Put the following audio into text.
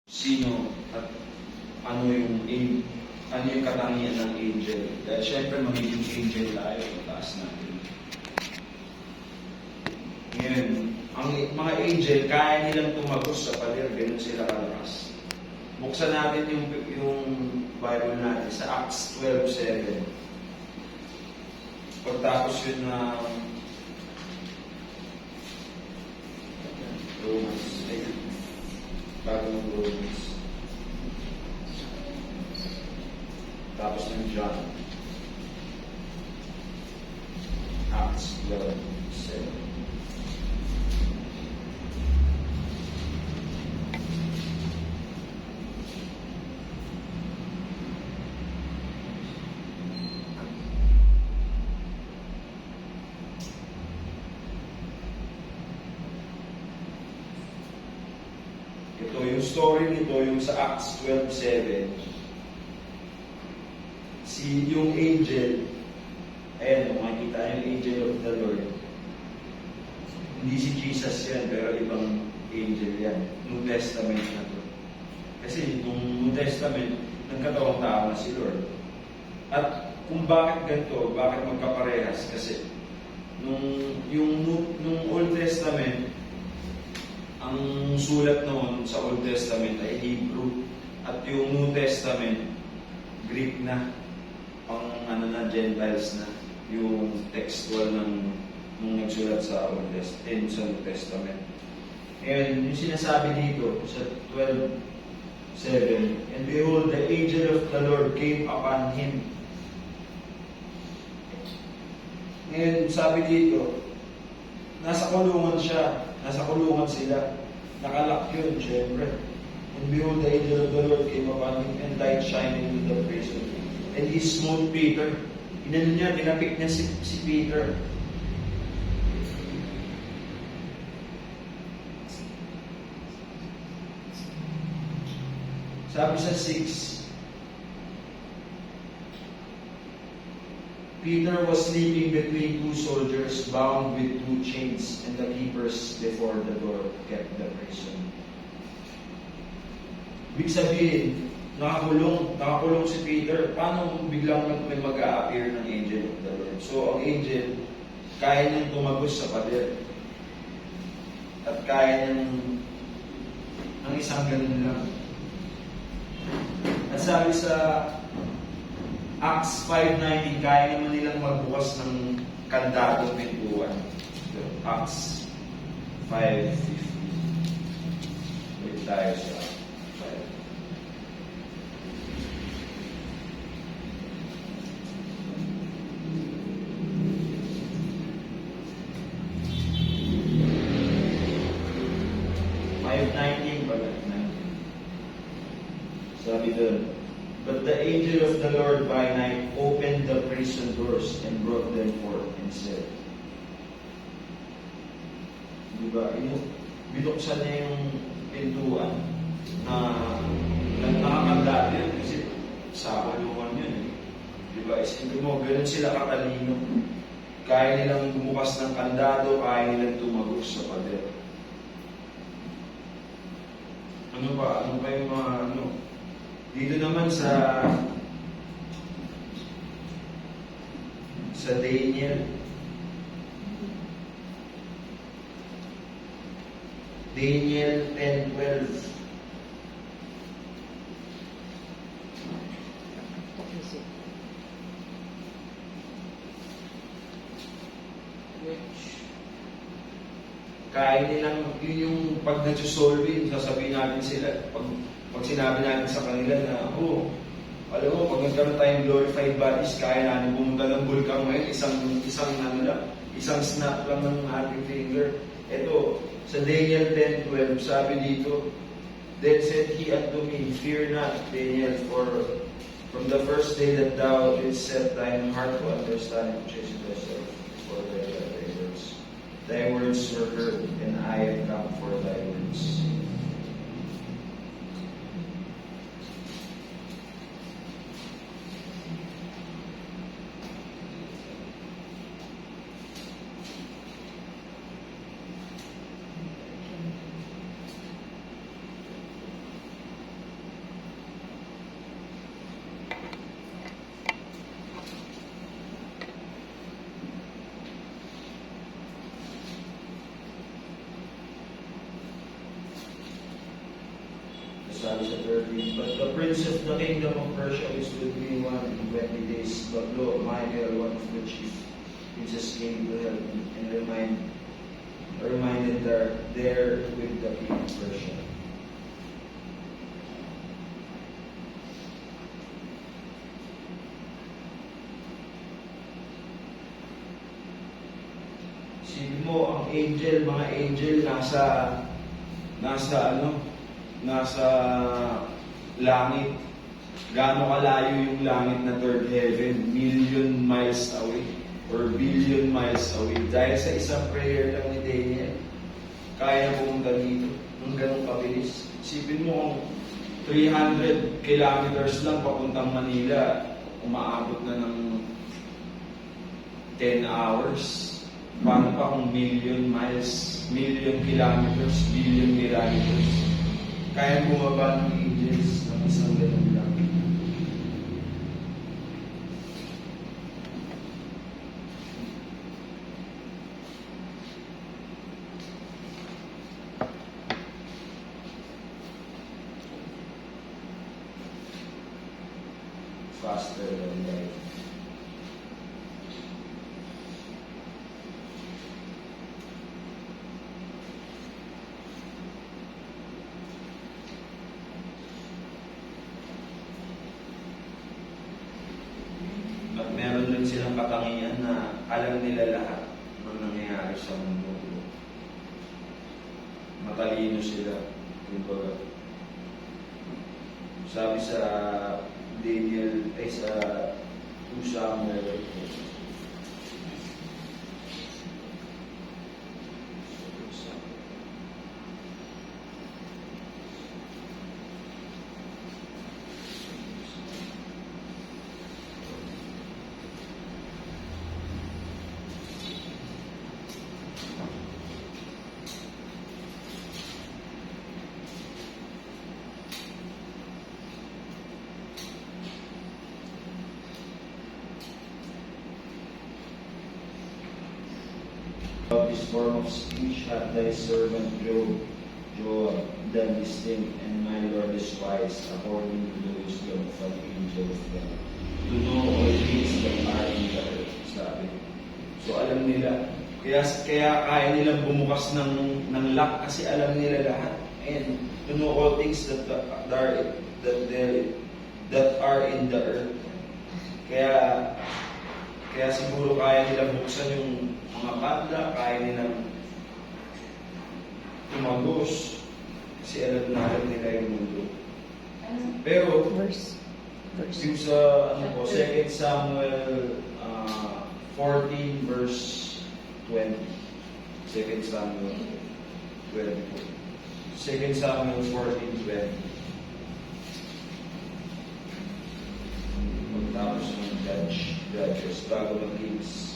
sino at ano yung katangian ng angel. Dahil syempre magiging angel tayo, taas natin. Ngayon, ang mga angel, kaya nilang tumagos sa pader, ganun sila kalakas. Buksan natin yung Bible natin sa Acts 12:7. Pagtapos yun na Romans, bago ng Romans. Tapos ng John. Acts 12:7. Ito, yung story nito, yung sa Acts 12:7. Yung angel, ayan, makikita yung angel of the Lord. Hindi si Jesus yan, pero ibang angel yan. New Testament na to. Kasi nung New Testament, nagkatawang tao na si Lord. At kung bakit ganito, bakit magkaparehas? Kasi nung Old Testament, ang sulat noon sa Old Testament ay Hebrew. At yung New Testament, Greek na. Gentiles na yung textual nung nagsulat sa Old Testament, sa New Testament. And yung sinasabi dito sa 12:7, and behold, the angel of the Lord came upon him. And sabi dito, nasa kulungan siya, nasa kulungan sila, nakalak yun, syempre. And behold, the angel of the Lord came upon him, and light shining in the prison. And he smote Peter. Inano niya, tinapik niya si Peter. Sabi sa 6, Peter was sleeping between two soldiers bound with two chains, and the keepers before the door kept the prison. Ibig sabihin, nakakulong si Peter. Paano biglang may mag-a-appear ng angel of the Lord? So, ang angel, kaya niyang tumagos sa pader. At kaya niyang ng isang ganun lang. At sabi sa Acts 5:19, kaya naman nilang magbukas ng kandadong pintuan. So, Acts 5:50. Wait tayo sa 5. Sabi doon, but the angel of the Lord by night opened the prison doors and brought them forth and said, diba, binuksan niya yung pintuan na nakakanda yun kasi sa kulungan yun. Diba, isipin mo, ganun sila katalino. Kaya nilang bumukas ng kandado, kaya nilang tumagos sa pader. Ano pa yung mga dito naman sa Daniel 10:12. Kaya nilang, yun yung pag nag-solve, sasabihin natin sila, pag sinabi natin sa kanila na, alam mo, pag nagkaroon tayong glorified bodies, kaya natin pumunta ng bulkan ngayon, isang snap lang ng ating finger. Ito, sa Daniel 10:12, sabi dito, then said he unto me, fear not, Daniel, for from the first day that thou didst set thine heart to understand and change thyself for thy words. Thy words were heard, and I have come for thy words. sabi sa 13, but the prince of the kingdom of Persia is with me 120 days, but lo, Michael, one of the chief princes came to help me and reminded there with the king of Persia. Isipin mo, ang angel, mga angel, nasa langit. Gaano kalayo yung langit na third heaven? Million miles away or billion miles away. Dahil sa isang prayer lang ni Daniel, kaya pumunta dito ng ganong kabilis. Isipin mo, kung 300 kilometers lang papuntang Manila, umaabot na ng 10 hours. Paano pa kung million miles, million kilometers, billion kilometers? Kaya bumaba ng angels ng isang ganun lang. Faster than light. At meron din silang katangian na alam nila lahat ng nangyayari sa mundo. Matalino sila. Kumbaga, sabi sa Daniel, ay sa 2 Samuel, of this form of speech hath thy servant Joab done this thing, and my Lord is wise, according to the wisdom of an angel of God, to know all things that are in the earth. Sabi. So alam nila, kaya kaya nilang bumukas ng lock kasi alam nila lahat. And to know all things that are in the earth. Kaya siguro kaya nilang buksan yung mga padla, kaya nilang tumagos kasi alam nila yung mundo. Pero yung sa 2 Samuel 14 verse 20. 2 Samuel 20. 2 Samuel 14:20. Pagtapos ng Judges bago mag-Kings.